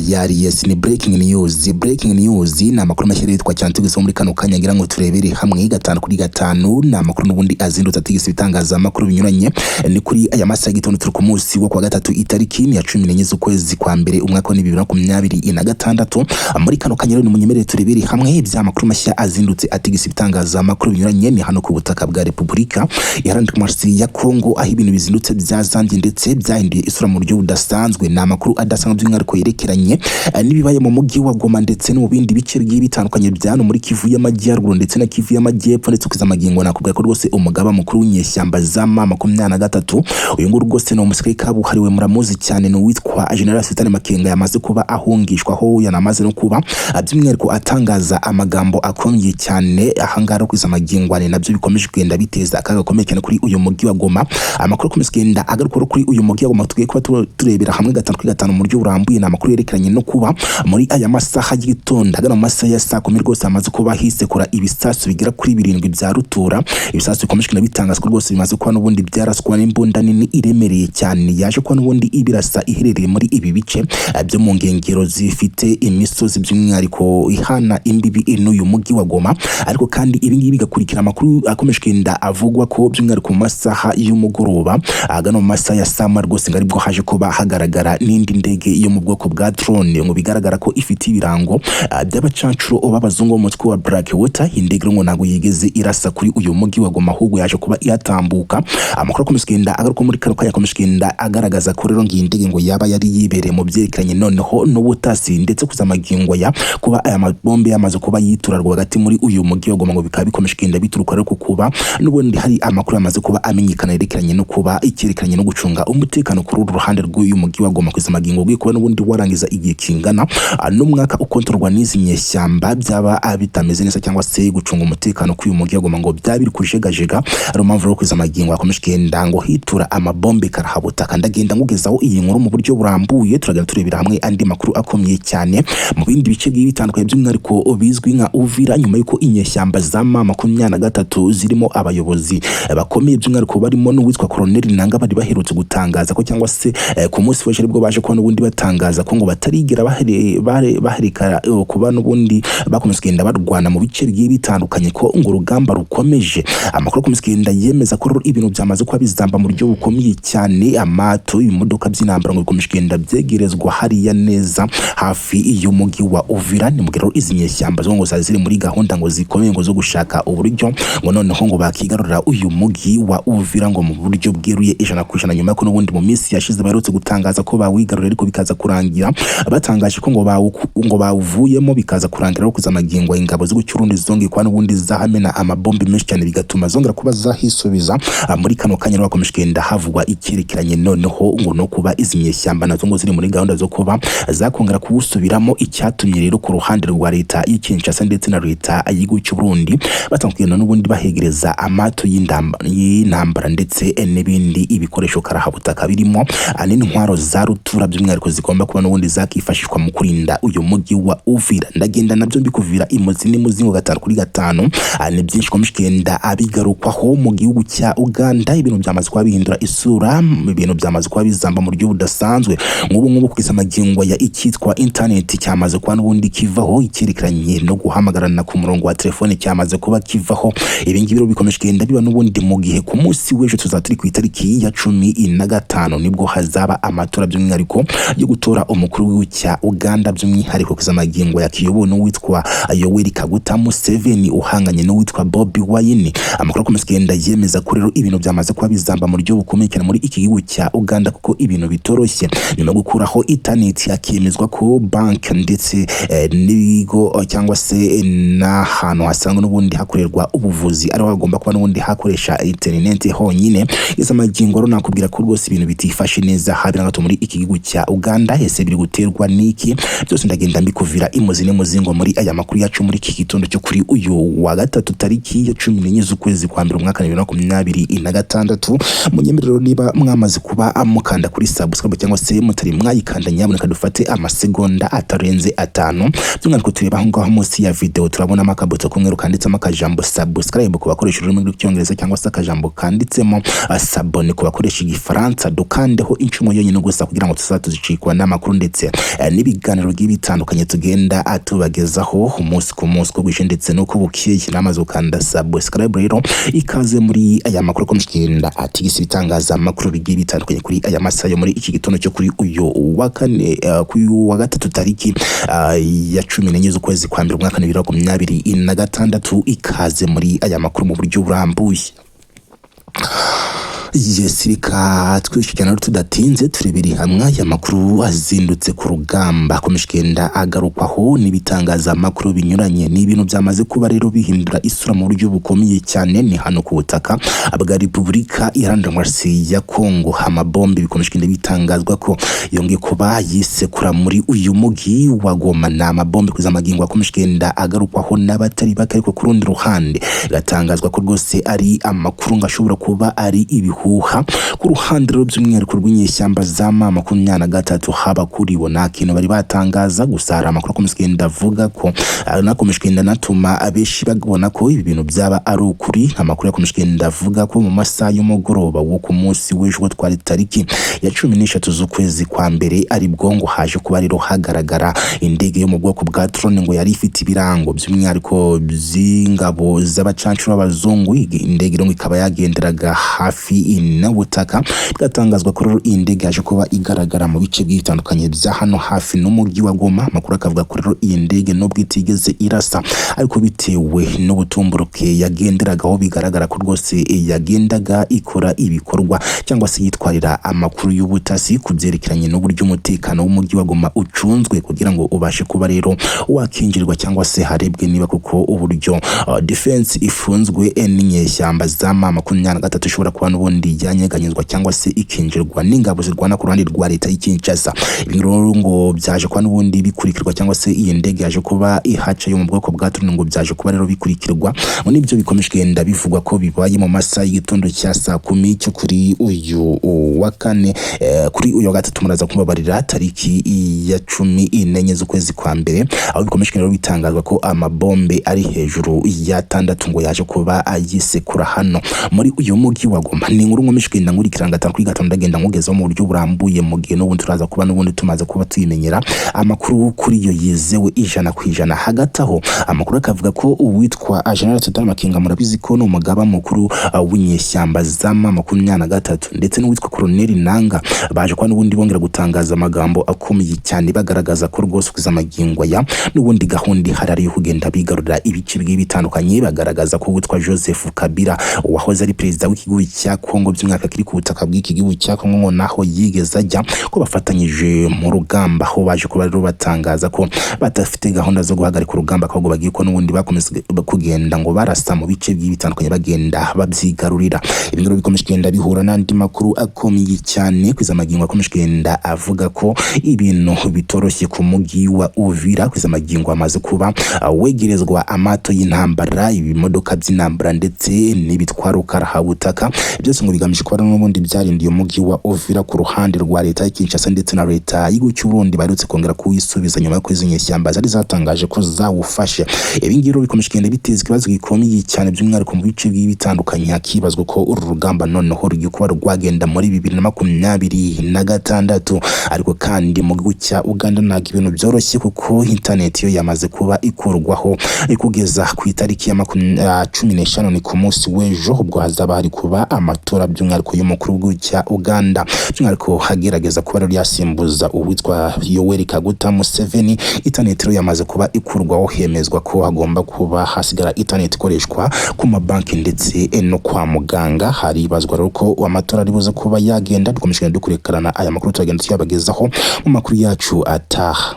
tayari yes ni breaking news na makuru mashyira yitwa cyane tugize muri kano kanya ngira ngo turebere hamwe gatanu kuri gatanu na makuru nubundi azindutse atigise bitangaza makuru binyuranye ni kuri aya masaha Gitondo turi ku munsi wo kwa gatatu itariki ya 14 z'ukwezi kwa mbere umwaka wa 2026 muri kano kanya rero munyemerere turebere hamwe ibya makuru mashya azindutse atigise bitangaza makuru binyuranye ni hano ku butaka bwa Repubulika Iharanira Demokarasi ya Kongo aho ibintu bizindutse byazambye ndetse byahinduye isura mu buryo budasanzwe na makuru adasanzwe by'umwihariko yerekeranye nibibaye mu mujyi wa Goma ndetse no mu bindi bice bigiye bitandukanye byano muri Kivu y'Amajyaruguru ndetse na Kivu y'Amajyepfo ndetse kuzamagingo nakubwira ko rwose umugaba mukuru w'inyeshyamba za M23 uyu nguru rwose no umusirikare kabuhariwe muramuzi cyane no witwa General Makenga yamaze kuba ahungishwa ho yanamaze no kuba by'umwihariko atangaza amagambo akomeye cyane ahangara kuzamagingo nabyo bikomeje kugenda biteza akaga gakomeye cyane kuri uyu mujyi wa Goma amakuru akomeye kugenda agaruka kuri uyu mujyi wa Goma tugiye kuba turebera hamwe gatanu kuri gatanu mu buryo burambuye na makuru yerekeranye no kuba muri aya masaha y'Gitondo agana mu masaha ya saa 10 rwose amaze kuba hisekura ibisasu bigera kuri 7 bya rutura ibisasu bikomeje na bitangaza ko rwose bimaze kuba n'ubundi byaraswa n'imbunda nini iremereye cyane yaje kuba n'ubundi ibirasa iherereye muri ibi bice byo mu ngengero zifite imisozi by'umwihariko ihana imbibi n'uyu mujyi wa Goma ariko kandi ibi ngibi bigakurikira amakuru akomeje kugenda avugwa ko by'umwihariko mu masaha y'umugoroba agana mu masaha ya saa rwose ngari bwo haje kuba hagaragara n'indi ndege yo mu bwoko bwa drone ngo bigaragara ko ifite ibirango by'abacancuro b'abazungu mu mutwe wa Blackwater indege ngo nago yigeze irasa kuri uyu mujyi wa Goma ahubwo yaje kuba yatambuka amakuru akomeye kugenda agaruka muri kano kanya akomeye kugenda agaragaza ko rero ngiyi ndege ngo yaba yari yibereye mu byerekeranye noneho n'ubutasi ndetse kuzamagingo ya kuba aya mabombe yamaze kuba yiturarwa hagati muri uyu mujyi wa Goma ngo bikaba bikomeje kugenda bituruka rero kuba n'ubundi hari amakuru yamaze kuba amenyekana yerekeranye no kuba icyerekeranye no gucunga umutekano kuri uru ruhande rw'uyu mujyi wa Goma kuzamagingo gwe kuba n'ubundi warangiza igihe kingana n'umwaka ukontorwa n'izi nyeshyamba byaba bitameze neza cyangwa se gucunga umutekano kuri uyu mujyi wa Goma ngo byabiri kujegajega ari mpamvu rero kuzamagingo akomeje kugenda ngo hitura amabombe karahabutaka ndagenda ngugezaho iyi nkuru mu buryo burambuye turagenda turebera hamwe andi makuru akomeye cyane mu bindi bice by'ibitandukanye by'umwihariko bizwi nka Uvira nyuma yuko inyeshyamba za M23 zirimo abayobozi bakomeye by'umwihariko barimo n'uwitwa Colonel Nanga bari baherutse gutangaza ko cyangwa se ku munsi w'ejo bwo baje kubona ubundi batangaza ko ngo batarigera bahereka kuba n'ubundi bakomeza kugenda barwana mu bice bigiye bitandukanye ko ngo urugamba rukomeje amakuru akomeza kugenda yemeza ko ibintu byamaze kuba bizamba mu buryo bukomeye cyane amato imodoka by'intambara ngo bikomeje kugenda byegerezwa hariya neza hafi y'umujyi wa Uvira ni mugero izi nyeshyamba zo ngo zazire muri gahunda ngo zikomeye ngo zo gushaka uburyo ngo noneho ngo bakigarurira uyu mujyi wa Uvira ngo mu buryo bweruye 100% nyuma ko n'ubundi mu minsi yashize baherutse gutangaza ko bawigarurira ariko bikaza kurangira batangaje ko ngo bawuvuyemo bikaza kurangira ro kuzamagingo ingabo zo gucyurundi zonge kwa n'ubundi zahamena amabombe menshi cyane bigatuma zongera kuba zahisubiza muri kano kanya bakomeje kugenda havugwa icyerekeranye noneho ngo no kuba izinyeshyamba nazo ngo ziri muri gahunda zo kuba zakongera kuwusubiramo icyatumye rero ku ruhande rwa leta y'Kinshasa ndetse na leta y'igihugu cy'u Burundi batangukirana n'ubundi bahegereza amato y'intambara ndetse n'ibindi ibikoresho karahabutaka birimo n'intwaro za rutura by'umwihariko zigomba kuba n'ubundi zakifashishwa mu kurinda uyu mujyi wa Uvira ndagenda nabyo mbikuvira imuzi n'imuzingo gatanu kuri gatanu ni byinshi komeje kugenda abigarukwaho mu gihugu cya Uganda ibintu byamaze kuba bihindura isura ibintu byamaze kuba bizamba mu buryo budasanzwe nk'ubu kwisamagingo ya icyitwa internet cyamaze kuba n'ubundi kivaho icyerekeranye no guhamagarana ku murongo wa telefone cyamaze kuba kivaho ibi ngibi bikomeje kugenda biba n'ubundi mu gihe ku munsi w'ejo tuzaturi ku itariki ya 15 nibwo hazaba amatora by'umwihariko yo gutora umukuru w'igihugu cya Uganda by'umwihariko kuzamagingo ya kiyobono witwa Yoweri Kaguta Museveni uhanganye no witwa Bobi Wine amakuru akomeza kugenda yemeza ko rero ibintu byamaze kuba bizamba mu buryo bukomeye cyane muri iki gihugu cya Uganda kuko ibintu bitoroshye nyuma gukuraho internet yakemezwa ko bank ndetse n'ibigo cyangwa se n'ahantu hasanga n'ubundi hakorerwa ubuvuzi ari bagomba kuba n'ubundi hakoresha internet honyine izamagingo rero nakubwira ko rwose ibintu bitifashe neza habira ngato muri iki gihugu cya Uganda ese biri guterwa niki byose ndagenda mbikuvira imuzi n'umuzingo muri aya makuru yacu muri iki gitondo cyo kuri uyu wa gatatu tariki ya 14 z'ukwezi kwa mbere umwaka 2026 munyemerero niba mwamaze kuba amukanda kuri subscribe cyangwa se mutari mwayikanda nyaboneka dufate amasegonda atarenze 5 by'umwihariko tureba aho ngaho munsi ya video turabona makabuto kumwe rukanditsemo akajambo subscribe ku bakoresha ururimi rw'icyongereza cyangwa se akajambo kanditsemo sabone ku bakoresha igifaransa dukandeho incumo yonyine gusa kugira ngo tuzatuzicikwa n'amakuru ndetse ndetse n'ibiganiro bitandukanye tugenda tubagezaho umunsi ku munsi ko bwishe ndetse no kubukeye namaze ukanda subscribe rero ikaze muri aya makuru ko mshikenda atigisi bitangaza amakuru bitandukanye kuri aya masaha yo muri iki gitondo cyo kuri uyo wa kane ku wa gatatu tariki ya 14 z'ukwezi kwa 2 mwaka 2026 ikaze muri aya makuru mu buryo burambuye. Yesirika twishikana tudatinze turebiri hamwe ya makuru azindutse ku rugamba komishkenda agarukwaho nibitangaza amakuru binyuranye ni ibintu byamaze kuba rero bihindura isura mu buryo bukomeye cyane ni hano ku butaka bwa Repubulika Iharanira Demokarasi ya Kongo. Amabombe bikomishkenda bitangazwa ko yongeye kuba yisekura muri uyu mugi wa Goma na amabombe kuzamagingo akomishkenda agarukwaho n'abatari bake ariko ku rundi ruhande gatangazwa ko rwose ari amakuru ngashobora kuba ari ibihuha ku ruhande rw'umwihariko rw'inyeshyamba za M23 haba kuri bo nta kintu bari batangaza gusa hari amakuru akomishkenda avuga ko nakomishkenda natuma abeshi bagabona ko ibi bintu byaba ari ukuri. Amakuru yakomishkenda avuga ko mu masaha y'umugoroba wo ku munsi w'ejo twari tariki ya 13 z'ukwezi kwa mbere ari bwongo haje kuba rero hagaragara indege yo mu bwoko bwa drone ngo yari ifite ibirango by'umwihariko by'ingabo z'abacancuro b'abazungu. Indege ngo ikaba yagenderaga hafi n'ubutaka gatangazwa ko rero indege yaje kuba igaragara mu bice bitandukanye bya hano hafi n'umujyi wa Goma. Amakuru akavuga ko rero iyi ndege nubwo itigeze irasa ariko bitewe n'ubutumburuke yagenderagaho bigaragara ko rwose yagendaga ikora ibikorwa cyangwa se yitwarira amakuru y'ubutasi kubyerekeranye n'uburyo umutekano w'umujyi wa Goma ucunzwe kugira ngo ubashe kuba rero wakinjirwa cyangwa se harebwe niba kuko uburyo defense ifunzwe n'inyeshyamba za M23 ishobora kuba n'ubundi yanyeganyezwa cyangwa se ikinjirwa n'ingabo zirwana ku ruhande rwa leta y'Kinshasa. Ibintu ngo byaje kwa n'ubundi bikurikirwa cyangwa se iyi ndege yaje kuba ihaca yo mu bwoko bwa drone ngo byaje kuba rero bikurikirwa ngo nibyo bikomishkenda bivugwa ko bibaye mu masaha y'igitondo cya saa 10 cyo kuri uyu wa kane kuri uyu wa gatatu muraza kubabarira tariki ya 14 z'ukwezi kwa mbere aho bikomishkenda rero bitangazwa ko amabombe ari hejuru ya 6 ngo yaje kuba ayisekura hano muri uyu mugi wa Goma. Ni nkuru ngomishkenda nkurikiranga kuri gatanu ndagenda nkugezaho mu buryo burambuye mu gihe n'ubundi turaza kuba n'ubundi tumaze kuba tuyimenyera amakuru kuri yo yizewe 100%. Hagati aho amakuru akavuga ko uwitwa General Makenga murabizi ko n'umugaba mukuru w'inyeshyamba za M23 ndetse n'uwitwa Colonel Nanga baje kwa n'ubundi bongera gutangaza amagambo akomeye cyane bagaragaza ko rwose kuzamagingo ya n'ubundi gahunda harari yo kugenda bigarurira ibice bitandukanye. Bagaragaza ko uwitwa Joseph Kabila wahoze ari perezida w'ikigo cya Kongo by'umwaka kiri ku butaka bw'ikigihugu cya Kongo naho yigeze ajya ko bafatanyije mu rugamba aho baje kuba rero batangaza ko batafite gahunda zo guhagarika urugamba ahubwo bagiye ko n'ubundi bakomeza kugenda ngo barasa mu bice bitandukanye bagenda babyigarurira. Ibintu bikomishkenda bihura n'andi makuru akomeye cyane kwizamagingo akomishkenda avuga ko ibintu bitoroshye ku mugi wa Uvira kwizamagingo amaze kuba wegerezwa amato y'intambara ibimodoka by'intambara ndetse n'ibitwaro karahabutaka byose ngo bigamije kuba n'ubundi byarindiye umugi wa Uvira ku ruhande rwa leta y'Kinshasa ndetse na leta y'igihugu cy'u Burundi barutse kongera kuyisubiza nyuma yo kwizinyeshyamba zari zatangaje ko zawufashe. Ibingiro bikomishkenda biteza ikibazo gikomeye cyane by'umwihariko mu bice bitandukanye hakibazwa ko uru rugamba noneho rugiye kuba rwagenda muri 2026 ariko kandi mu gihugu cya Uganda ntabwo ibintu byoroshye kuko internet yo yamaze kuba ikurwaho kugeza ku itariki ya 15 ni ku munsi w'ejo ubwo hazaba hari kuba amatora by'umwihariko y'umukuru w'igihugu cya Uganda by'umwihariko hagerageza kuba rero yasimbuza uwitwa Yoweri Kaguta Museveni. Internet rero yamaze kuba ikurwaho hemezwa ko hagomba kuba hasigara internet ikoreshwa ku mabanki ndetse no kwa muganga. Haribazwa rero ko amatora ari buze kuba yagenda dukomishije dukurekarana aya makuru turagenda tuyabagezaho mu makuru yacu ataha.